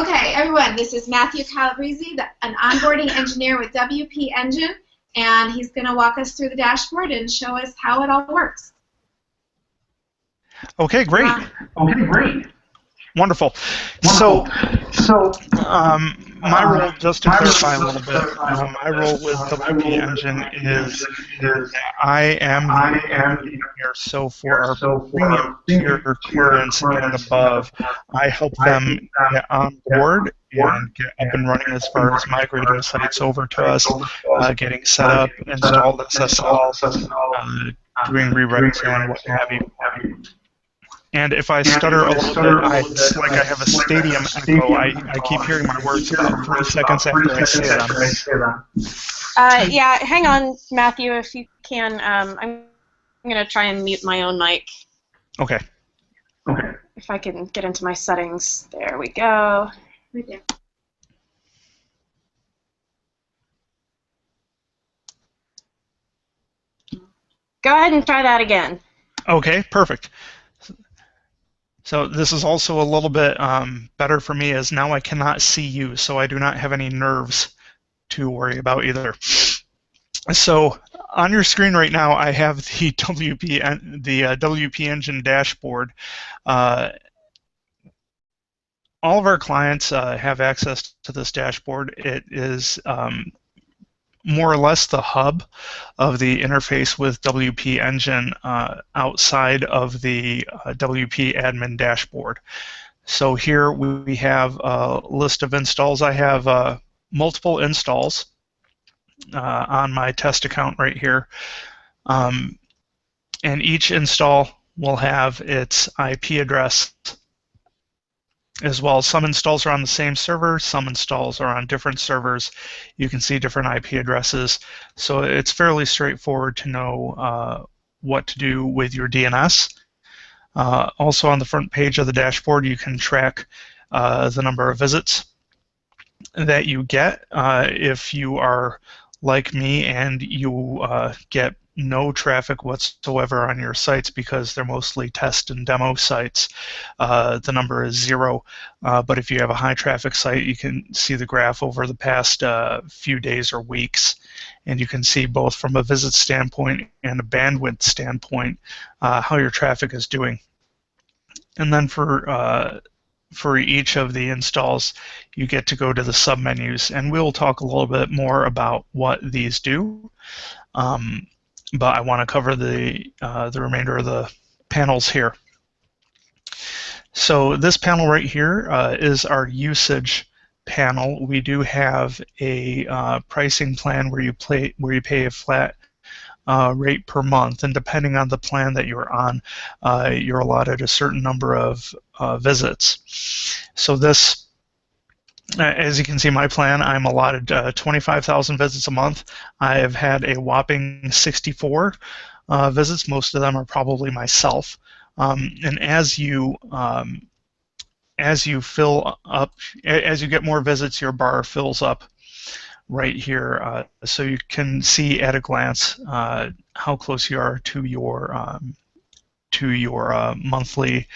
Okay, everyone, this is Matthew Calabresi, an onboarding engineer with WP Engine, and he's going to walk us through the dashboard and show us how it all works. Okay, great. Okay, great. Wonderful. So, my role, just to clarify a little bit, my role with WP Engine is I am the engineer. So for our premium tier clients and above, I help them get on board and get up and running as far as migrating sites over to us, getting set up, installed Ssl, doing rewrites and what have you. And if I stutter a little bit, it's like I have a stadium echo. I keep hearing my words about 3 seconds after I say them. Yeah, hang on, Matthew, if you can. I'm going to try and mute my own mic. Okay. Okay. If I can get into my settings. There we go. Right there. Go ahead and try that again. Okay, perfect. So this is also a little bit better for me, as now I cannot see you, so I do not have any nerves to worry about either. So on your screen right now, I have the WP Engine dashboard. All of our clients have access to this dashboard. It is more or less the hub of the interface with WP Engine outside of the WP admin dashboard. So here we have a list of installs. I have multiple installs on my test account right here. And each install will have its IP address as well. Some installs are on the same server, some installs are on different servers. You can see different IP addresses, so it's fairly straightforward to know what to do with your DNS. Also on the front page of the dashboard, you can track the number of visits that you get. If you are like me and you get no traffic whatsoever on your sites because they're mostly test and demo sites, the number is 0. But if you have a high traffic site, you can see the graph over the past few days or weeks, and you can see both from a visit standpoint and a bandwidth standpoint how your traffic is doing. And then for each of the installs, you get to go to the submenus, and we'll talk a little bit more about what these do. But I want to cover the remainder of the panels here. So this panel right here is our usage panel. We do have a pricing plan where you pay a flat rate per month, and depending on the plan that you're on, you're allotted a certain number of visits. So this, as you can see, my plan, I'm allotted 25,000 visits a month. I have had a whopping 64 visits. Most of them are probably myself. And as you fill up, as you get more visits, your bar fills up right here, so you can see at a glance how close you are to your monthly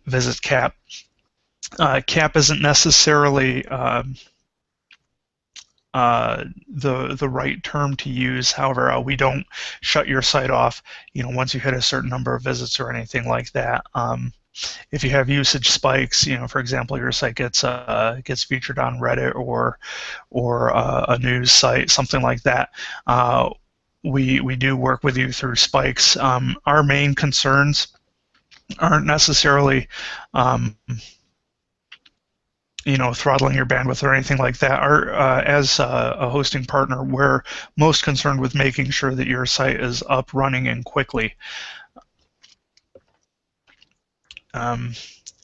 visit cap. Cap isn't necessarily the right term to use. However, we don't shut your site off, once you hit a certain number of visits or anything like that. If you have usage spikes, for example, your site gets featured on Reddit or a news site, something like that, we do work with you through spikes. Our main concerns aren't necessarily throttling your bandwidth or anything like that. As a hosting partner, we're most concerned with making sure that your site is up, running, and quickly.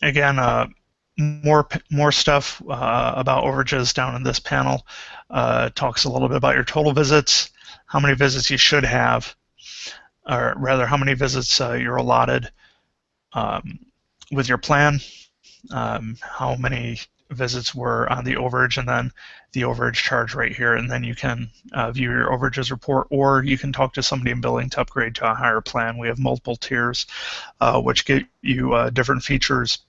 Again, more stuff about overages down in this panel. Talks a little bit about your total visits, how many visits you should have, or rather how many visits you're allotted with your plan, how many visits were on the overage, and then the overage charge right here, and then you can view your overages report, or you can talk to somebody in billing to upgrade to a higher plan. We have multiple tiers which get you different features,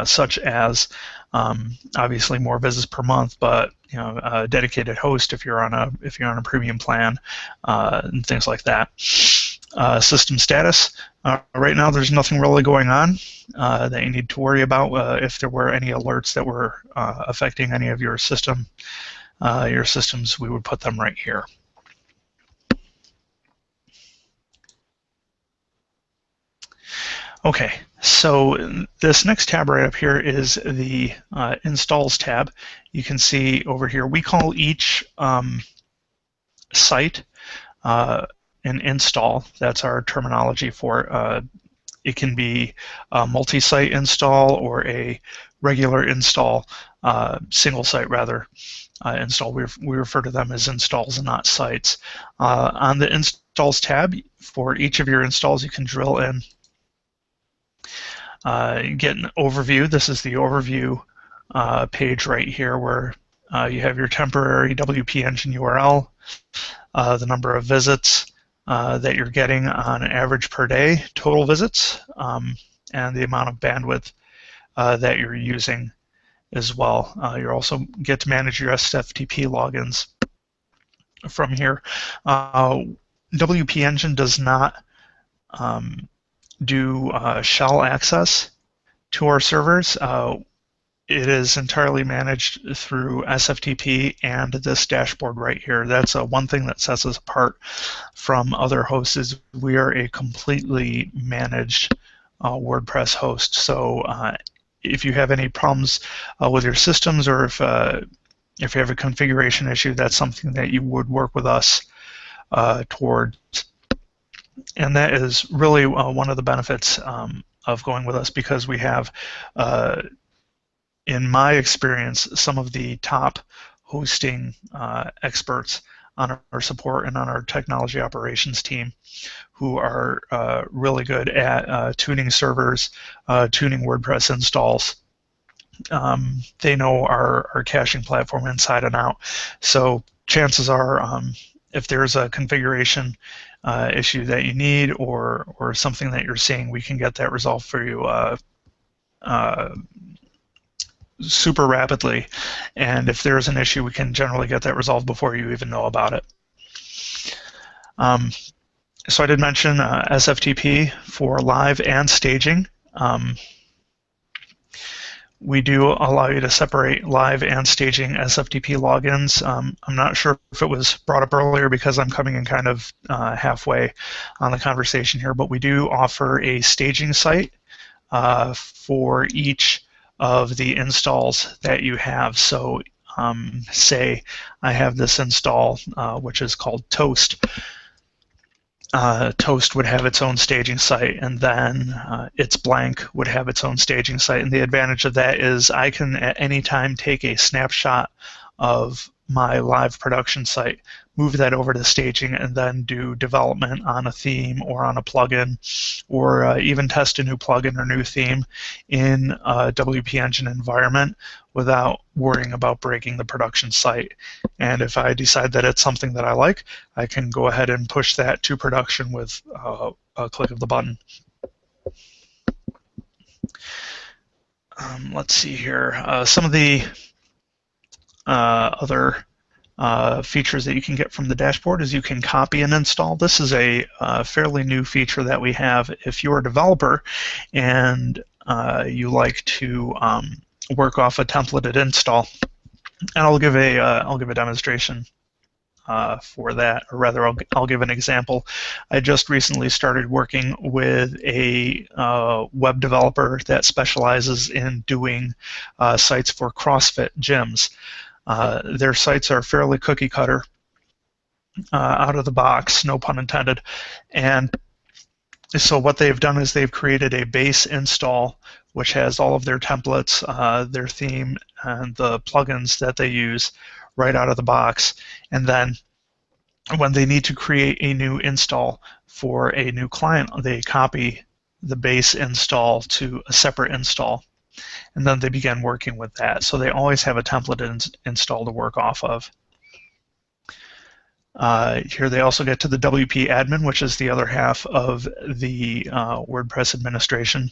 such as Obviously, more visits per month, but a dedicated host if you're on a premium plan, and things like that. System status. Right now, there's nothing really going on that you need to worry about. If there were any alerts that were affecting any of your systems, we would put them right here. Okay, so this next tab right up here is the Installs tab. You can see over here, we call each site an install. That's our terminology for it can be a multi-site install or a regular install, single site rather. Install, we refer to them as installs and not sites. On the Installs tab, for each of your installs, you can drill in. Get an overview. This is the overview page right here where you have your temporary WP Engine URL, the number of visits that you're getting on average per day, total visits, and the amount of bandwidth that you're using as well. You also get to manage your Sftp logins from here. WP Engine does not do shell access to our servers. It is entirely managed through Sftp and this dashboard right here. That's one thing that sets us apart from other hosts is we are a completely managed WordPress host. So if you have any problems with your systems, or if you have a configuration issue, that's something that you would work with us towards. And that is really one of the benefits of going with us, because we have, in my experience, some of the top hosting experts on our support and on our technology operations team who are really good at tuning servers, tuning WordPress installs. They know our caching platform inside and out. So chances are, if there's a configuration issue that you need or something that you're seeing, we can get that resolved for you super rapidly. And if there's an issue, we can generally get that resolved before you even know about it. So I did mention Sftp for live and staging. We do allow you to separate live and staging Sftp logins. I'm not sure if it was brought up earlier because I'm coming in kind of halfway on the conversation here, but we do offer a staging site for each of the installs that you have. So say I have this install which is called Toast. Toast would have its own staging site, and then It's Blank would have its own staging site. And the advantage of that is I can at any time take a snapshot of my live production site, move that over to staging, and then do development on a theme or on a plugin, or even test a new plugin or new theme in a WP Engine environment without worrying about breaking the production site. And if I decide that it's something that I like, I can go ahead and push that to production with a click of the button. Let's see here. Some of the other features that you can get from the dashboard is you can copy and install. This is a fairly new feature that we have. If you're a developer and you like to work off a templated install, and I'll give a demonstration for that, or rather I'll give an example. I just recently started working with a web developer that specializes in doing sites for CrossFit gyms. Their sites are fairly cookie cutter, out of the box, no pun intended. And so what they've done is they've created a base install which has all of their templates, their theme, and the plugins that they use right out of the box. And then when they need to create a new install for a new client, they copy the base install to a separate install, and then they begin working with that. So they always have a template install to work off of. Here they also get to the WP admin, which is the other half of the WordPress administration.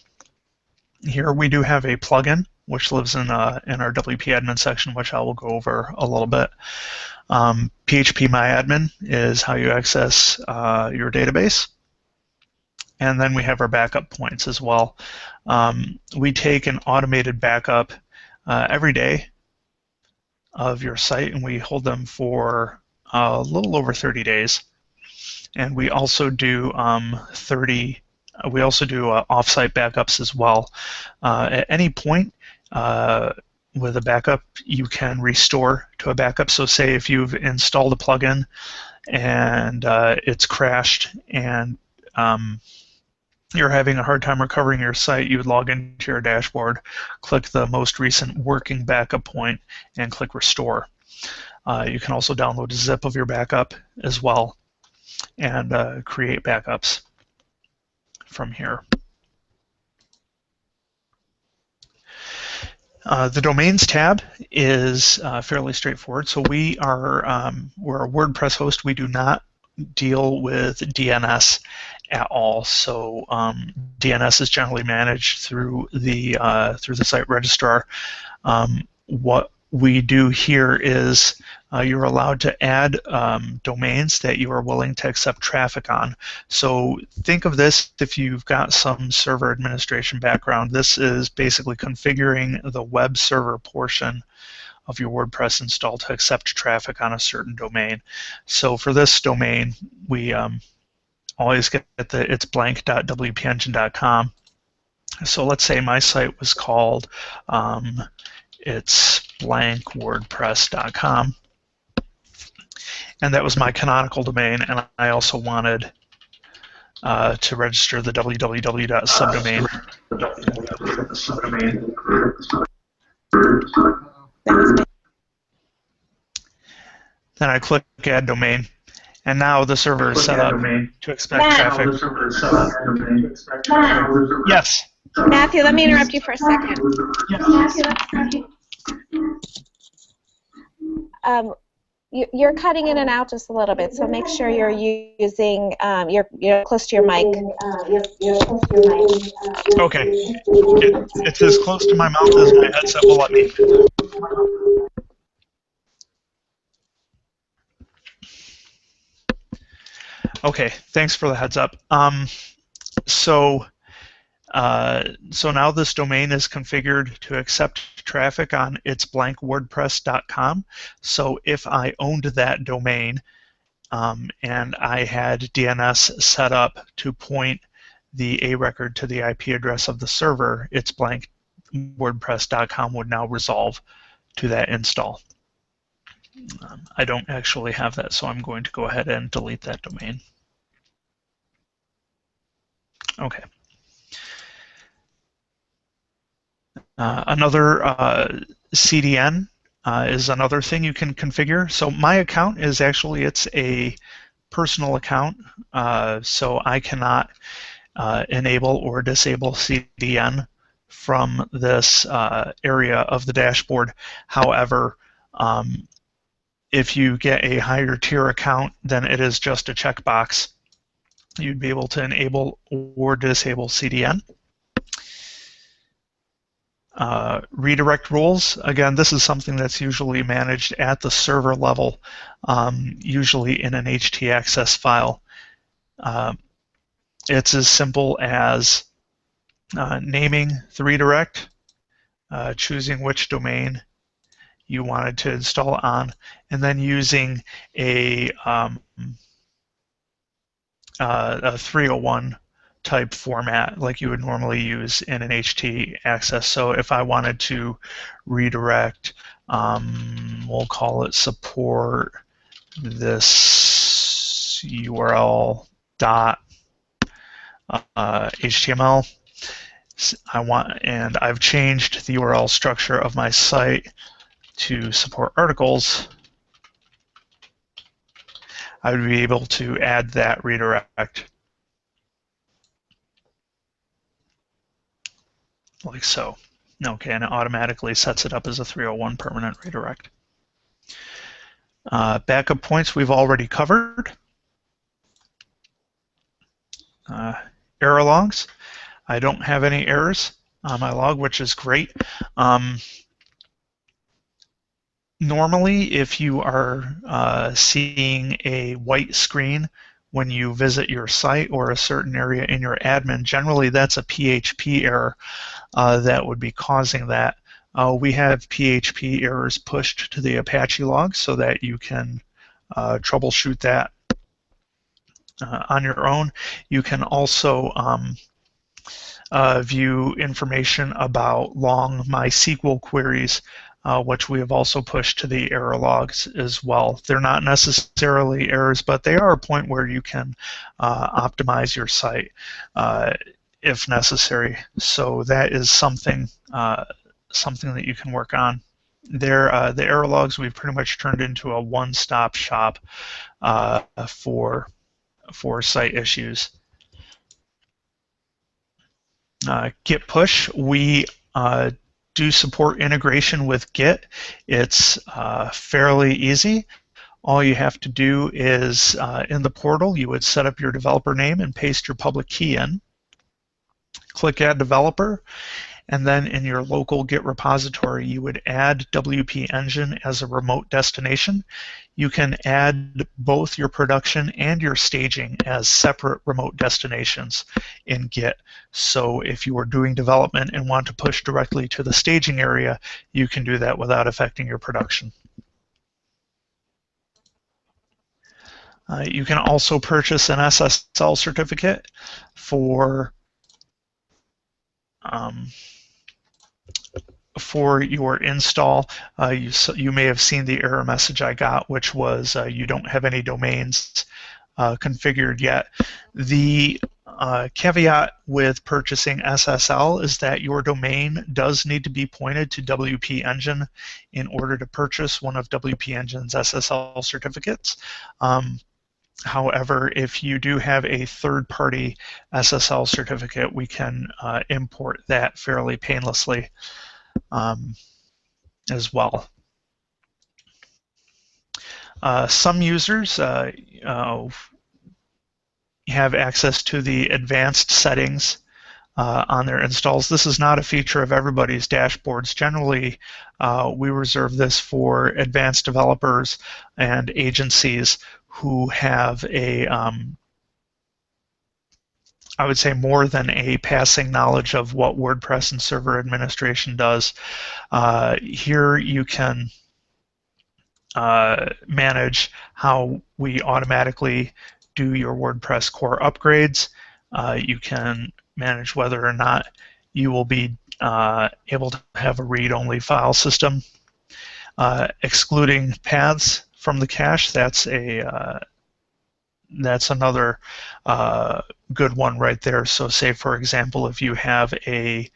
Here we do have a plugin which lives in our WP admin section, which I will go over a little bit. Php Myadmin is how you access your database. And then we have our backup points as well. We take an automated backup every day of your site, and we hold them for a little over 30 days. And we also do offsite backups as well. At any point with a backup, you can restore to a backup. So say if you've installed a plugin and it's crashed and you're having a hard time recovering your site, you would log into your dashboard, click the most recent working backup point, and click Restore. You can also download a zip of your backup as well and create backups from here. The Domains tab is fairly straightforward. So we're a WordPress host. We do not deal with DNS at all. So DNS is generally managed through the site registrar. What we do here is you're allowed to add domains that you are willing to accept traffic on. So think of this, if you've got some server administration background, this is basically configuring the web server portion of your WordPress install to accept traffic on a certain domain. So for this domain, we always get it's blank.wpengine.com. So let's say my site was called it's blank WordPress.com, and that was my canonical domain, and I also wanted to register the www.subdomain. Then I click Add Domain, and now the server is set up to expect traffic. Yes. Matthew, let me interrupt you for a second. You're cutting in and out just a little bit, so make sure you're using you're close to your mic. Okay. It's as close to my mouth as my headset will let me. Okay, thanks for the heads up. So now this domain is configured to accept traffic on its blank WordPress.com. So if I owned that domain and I had DNS set up to point the A record to the IP address of the server, its blank WordPress.com would now resolve to that install. I don't actually have that, so I'm going to go ahead and delete that domain. Okay. Another CDN is another thing you can configure. So my account is actually, it's a personal account, so I cannot enable or disable CDN from this area of the dashboard. However, if you get a higher tier account, then it is just a checkbox. You'd be able to enable or disable CDN. Redirect rules, again, this is something that's usually managed at the server level, usually in an htaccess file. It's as simple as naming the redirect, choosing which domain you wanted to install on, and then using a 301 type format like you would normally use in an htaccess. So if I wanted to redirect, we'll call it support this URL dot HTML. And I've changed the URL structure of my site to support articles. I would be able to add that redirect like so. Okay, and it automatically sets it up as a 301 permanent redirect. Backup points we've already covered. Error logs. I don't have any errors on my log, which is great. Normally, if you are seeing a white screen when you visit your site or a certain area in your admin, generally that's a PHP error that would be causing that. We have PHP errors pushed to the Apache log so that you can troubleshoot that on your own. You can also view information about long MySQL queries, which we have also pushed to the error logs as well. They're not necessarily errors, but they are a point where you can optimize your site if necessary. So that is something that you can work on. The error logs we've pretty much turned into a one-stop shop for site issues. Git push, we do support integration with Git. It's fairly easy. All you have to do is in the portal, you would set up your developer name and paste your public key in. Click Add Developer, and then in your local Git repository, you would add WP Engine as a remote destination. You can add both your production and your staging as separate remote destinations in Git. So if you are doing development and want to push directly to the staging area, you can do that without affecting your production. You can also purchase an Ssl certificate for your install. You may have seen the error message I got, which was you don't have any domains configured yet. The caveat with purchasing SSL is that your domain does need to be pointed to WP Engine in order to purchase one of WP Engine's SSL certificates. However, if you do have a third-party SSL certificate, we can import that fairly painlessly as well. Some users have access to the advanced settings on their installs. This is not a feature of everybody's dashboards. Generally, we reserve this for advanced developers and agencies who have a, I would say, more than a passing knowledge of what WordPress and server administration does. Here you can manage how we automatically do your WordPress core upgrades. You can manage whether or not you will be able to have a read-only file system. Excluding paths from the cache, that's another good one right there. So say, for example, if you have a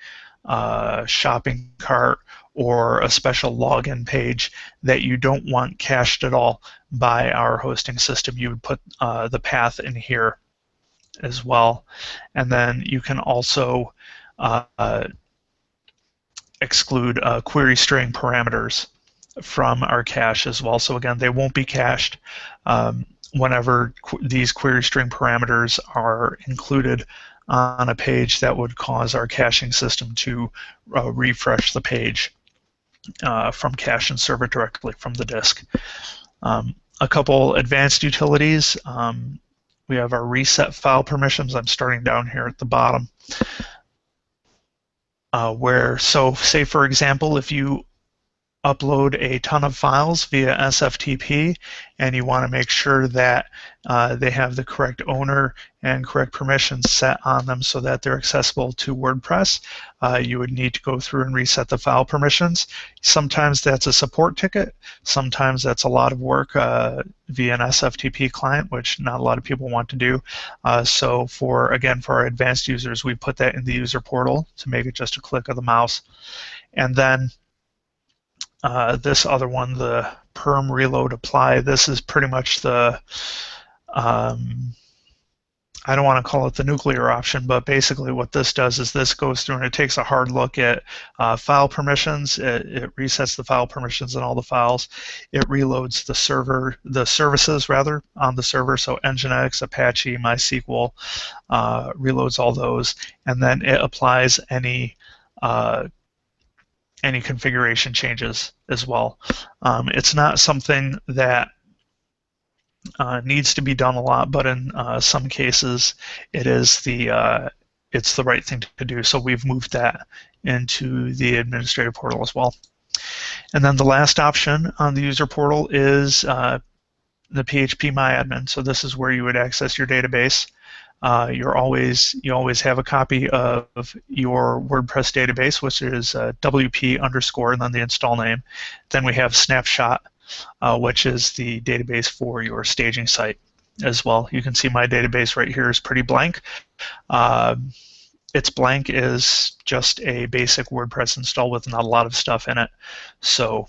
shopping cart or a special login page that you don't want cached at all by our hosting system, you would put the path in here as well. And then you can also exclude query string parameters from our cache as well. So again, they won't be cached whenever these query string parameters are included on a page. That would cause our caching system to refresh the page from cache and server directly from the disk. A couple advanced utilities. We have our reset file permissions. I'm starting down here at the bottom. So say, for example, if you upload a ton of files via Sftp and you want to make sure that they have the correct owner and correct permissions set on them so that they're accessible to WordPress, you would need to go through and reset the file permissions. Sometimes that's a support ticket. Sometimes that's a lot of work via an Sftp client, which not a lot of people want to do. So for our advanced users, we put that in the user portal to make it just a click of the mouse. And then this other one, the perm reload apply, this is pretty much the, I don't want to call it the nuclear option, but basically what this does is this goes through and it takes a hard look at file permissions. It resets the file permissions in all the files. It reloads the services rather on the server, so Nginx, Apache, MySQL, reloads all those, and then it applies any any configuration changes as well. It's not something that needs to be done a lot, but in some cases it is it's the right thing to do. So we've moved that into the administrative portal as well. And then the last option on the user portal is the Php Myadmin. So this is where you would access your database. You always have a copy of your WordPress database, which is WP _ and then the install name. Then we have Snapshot, which is the database for your staging site as well. You can see my database right here is pretty blank. Its blank is just a basic WordPress install with not a lot of stuff in it. So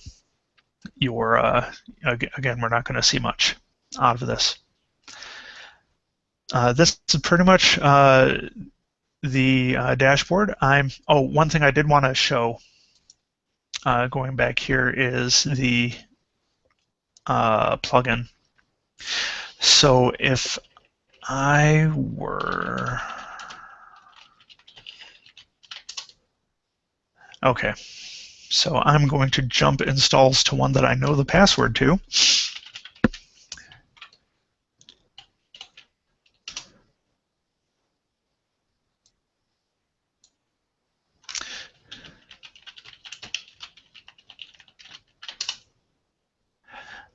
again, we're not going to see much out of this. This is pretty much the dashboard. One thing I did want to show, going back here, is the plugin. So if I were... Okay, so I'm going to jump installs to one that I know the password to.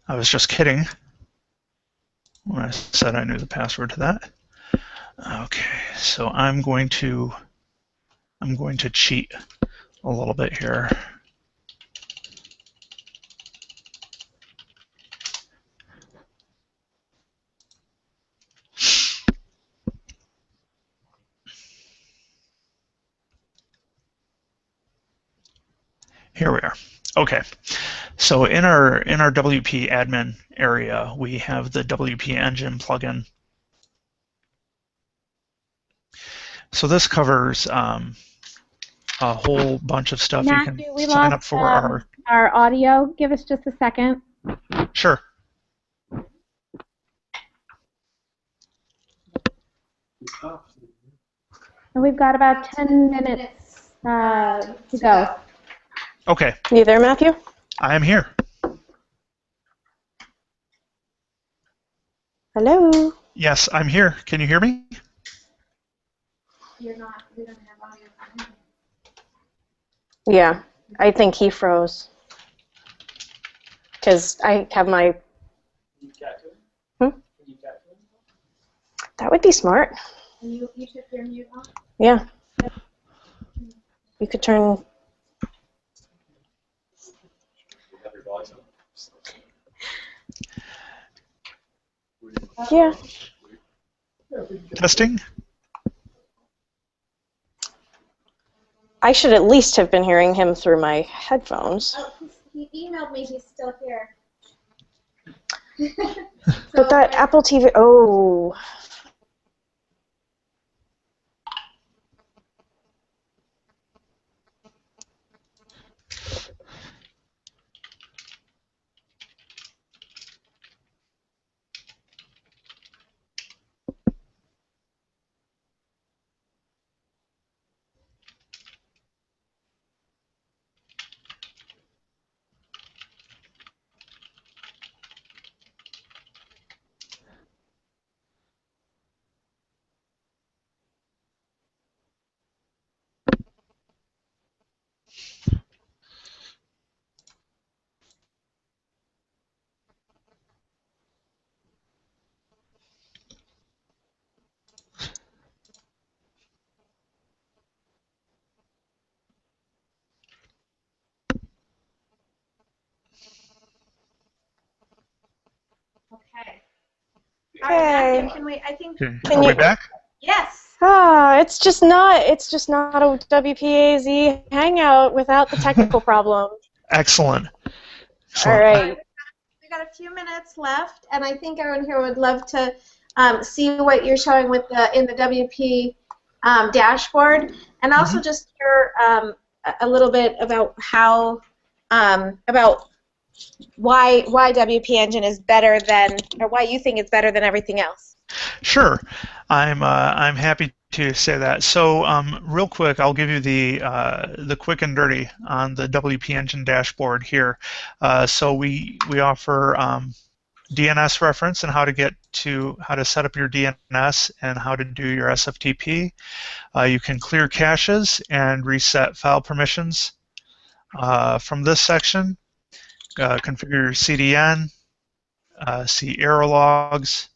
I was just kidding when I said I knew the password to that. Okay, so I'm going to cheat a little bit here. Here we are. Okay. So in our WP admin area, we have the WP Engine plugin. So this covers a whole bunch of stuff. Matthew, you can sign up for our audio. Give us just a second. Sure. And we've got about 10 minutes to go. Okay. You there, Matthew? I am here. Hello? Yes, I'm here. Can you hear me? You're not. We don't have audio from him. Yeah, I think he froze. Because I have my... That would be smart. And you took your mute off? Yeah. You could turn... Yeah. Testing? I should at least have been hearing him through my headphones. Oh, he emailed me. He's still here. But that Apple TV... Oh... Okay. Hey. All right, Matthew, can we? I think. Are we back? Yes. Ah, it's just not a WPAZ hangout without the technical problems. Excellent. All right. We got a few minutes left, and I think everyone here would love to see what you're showing with in the WP dashboard, and also just hear a little bit about how about why WP Engine is better than, or why you think it's better than everything else. Sure, I'm happy to say that. So real quick, I'll give you the quick and dirty on the WP Engine dashboard here. So we offer DNS reference and how to set up your DNS and how to do your SFTP. You can clear caches and reset file permissions from this section. Configure your CDN, see error logs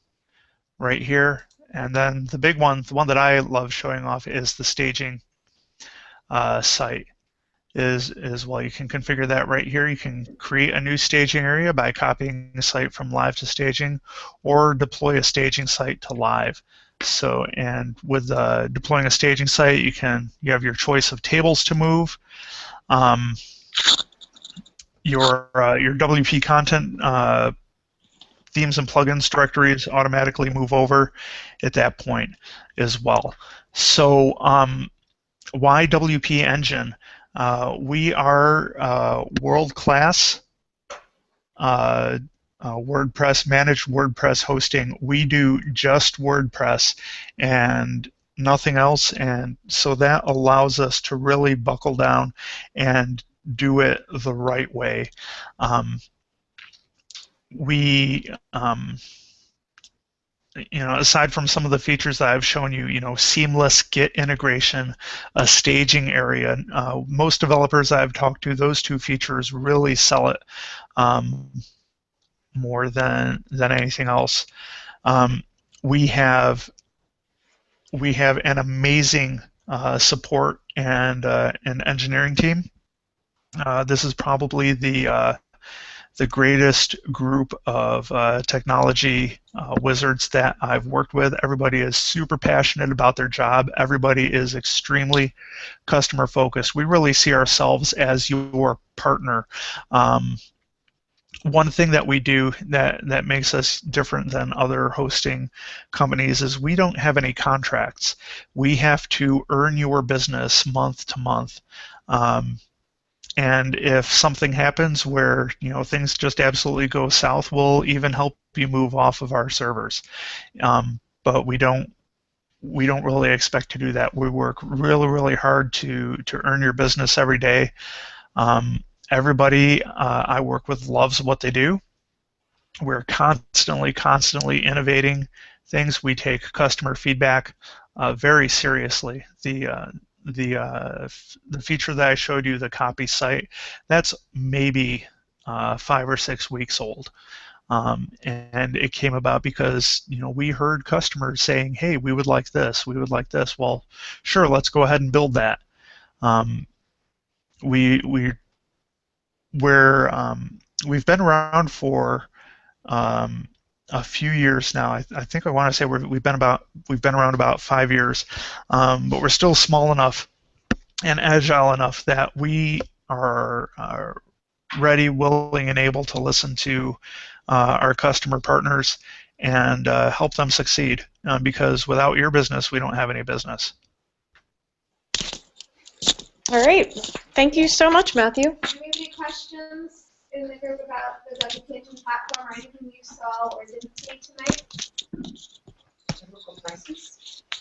right here, and then the big one, the one that I love showing off, is the staging site. Well, you can configure that right here. You can create a new staging area by copying a site from live to staging, or deploy a staging site to live. So, and with deploying a staging site, you have your choice of tables to move. Your WP content themes and plugins directories automatically move over at that point as well. So why WP Engine? We are world-class WordPress, managed WordPress hosting. We do just WordPress and nothing else, and so that allows us to really buckle down and do it the right way. Aside from some of the features that I've shown you, seamless Git integration, a staging area, most developers I've talked to, those two features really sell it more than anything else. We have an amazing support and an engineering team. This is probably the greatest group of technology wizards that I've worked with. Everybody is super passionate about their job. Everybody is extremely customer focused. We really see ourselves as your partner. One thing that we do that makes us different than other hosting companies is we don't have any contracts. We have to earn your business month to month. And if something happens where things just absolutely go south, we'll even help you move off of our servers. But we don't really expect to do that. We work really, really hard to earn your business every day. Everybody I work with loves what they do. We're constantly innovating things. We take customer feedback very seriously. The feature that I showed you, the copy site, that's maybe 5 or 6 weeks old, and it came about because we heard customers saying, "Hey, we would like this. We would like this." Well, sure, let's go ahead and build that. We've been around for a few years now. I think I want to say we've been around about 5 years, but we're still small enough and agile enough that we are ready, willing, and able to listen to our customer partners and help them succeed. Because without your business, we don't have any business. All right. Thank you so much, Matthew. Do we have any questions in the group about the WP Engine platform or anything you saw or didn't see tonight?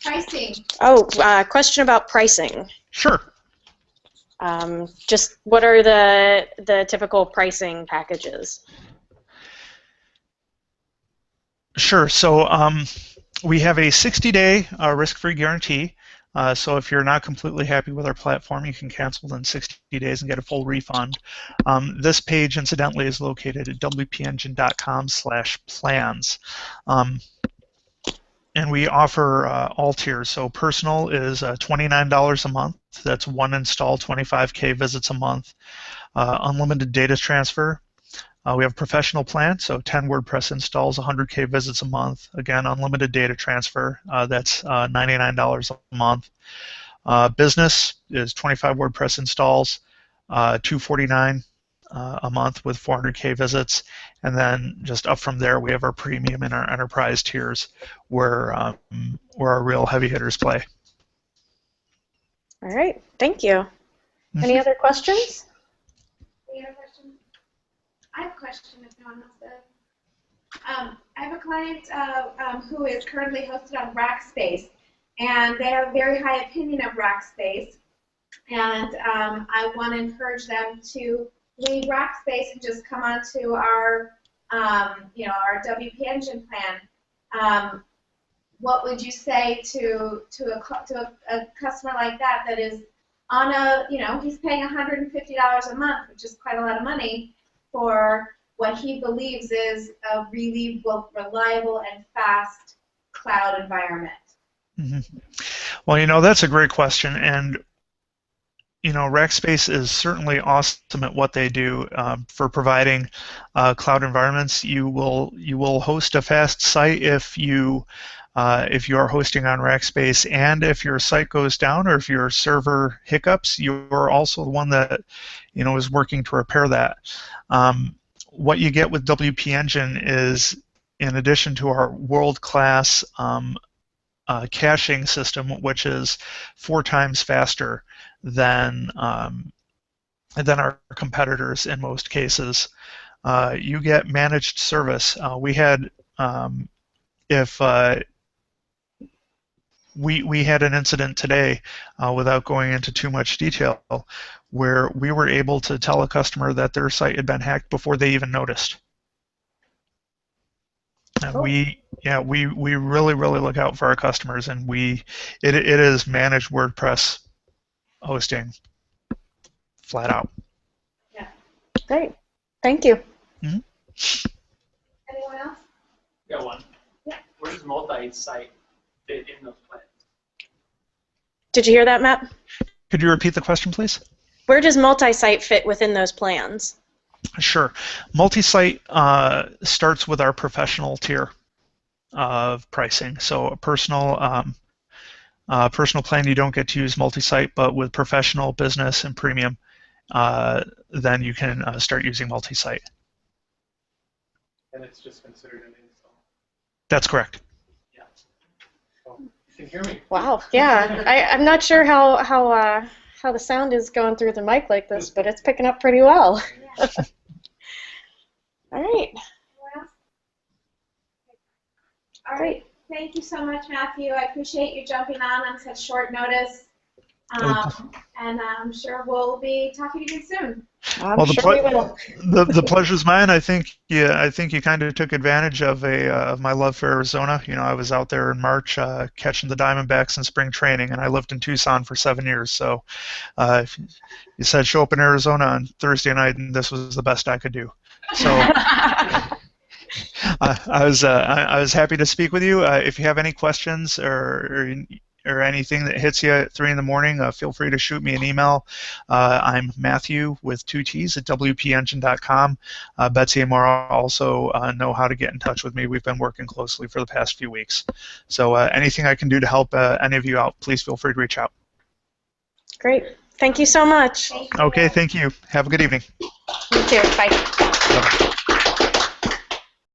Pricing. Oh, question about pricing. Sure. Just what are the typical pricing packages? Sure. So we have a 60-day risk-free guarantee. So if you're not completely happy with our platform, you can cancel in 60 days and get a full refund. This page, incidentally, is located at wpengine.com/plans. And we offer all tiers. So personal is $29 a month. That's one install, 25K visits a month. Unlimited data transfer. We have professional plan, so 10 WordPress installs, 100K visits a month. Again, unlimited data transfer. That's $99 a month. Business is 25 WordPress installs, $249 a month with 400K visits. And then just up from there, we have our premium and our enterprise tiers where our real heavy hitters play. All right. Thank you. Any other questions? Any other questions? I have a question if no one else does. I have a client who is currently hosted on Rackspace, and they have a very high opinion of Rackspace. And I want to encourage them to leave Rackspace and just come onto our, our WP Engine plan. What would you say to a customer like that is on a, he's paying $150 a month, which is quite a lot of money for what he believes is a really reliable and fast cloud environment? Mm-hmm. Well, that's a great question, and Rackspace is certainly awesome at what they do for providing cloud environments. You will host a fast site if you are hosting on Rackspace, and if your site goes down or if your server hiccups, you're also the one that is working to repair that. What you get with WP Engine is, in addition to our world-class caching system, which is 4 times faster than our competitors in most cases, you get managed service. We had we had an incident today, without going into too much detail, where we were able to tell a customer that their site had been hacked before they even noticed. And we really look out for our customers, and it is managed WordPress hosting, flat out. Yeah. Great. Thank you. Mm-hmm. Anyone else? Got one. Yeah. Where does multi-site fit in those plans? Did you hear that, Matt? Could you repeat the question, please? Where does multi-site fit within those plans? Sure. Multi-site starts with our professional tier of pricing. So a personal plan, you don't get to use multi-site, but with professional, business, and premium, then you can start using multi-site. And it's just considered an install. That's correct. Yeah. Oh, you can hear me. Wow. Yeah. I'm not sure how the sound is going through the mic like this, but it's picking up pretty well. Yeah. All right. All right. Thank you so much, Matthew. I appreciate you jumping on such short notice. And I'm sure we'll be talking to you soon. I'm sure we will. The pleasure's mine. I think you kind of took advantage of my love for Arizona. I was out there in March catching the Diamondbacks in spring training, and I lived in Tucson for 7 years. So if you said show up in Arizona on Thursday night, and this was the best I could do. So I was happy to speak with you. If you have any questions or anything that hits you at 3 in the morning, feel free to shoot me an email. I'm Matthew with 2 T's at WPEngine.com. Betsy and Maura also know how to get in touch with me. We've been working closely for the past few weeks. So anything I can do to help any of you out, please feel free to reach out. Great. Thank you so much. Okay, thank you. Have a good evening. You too. Bye. Bye-bye.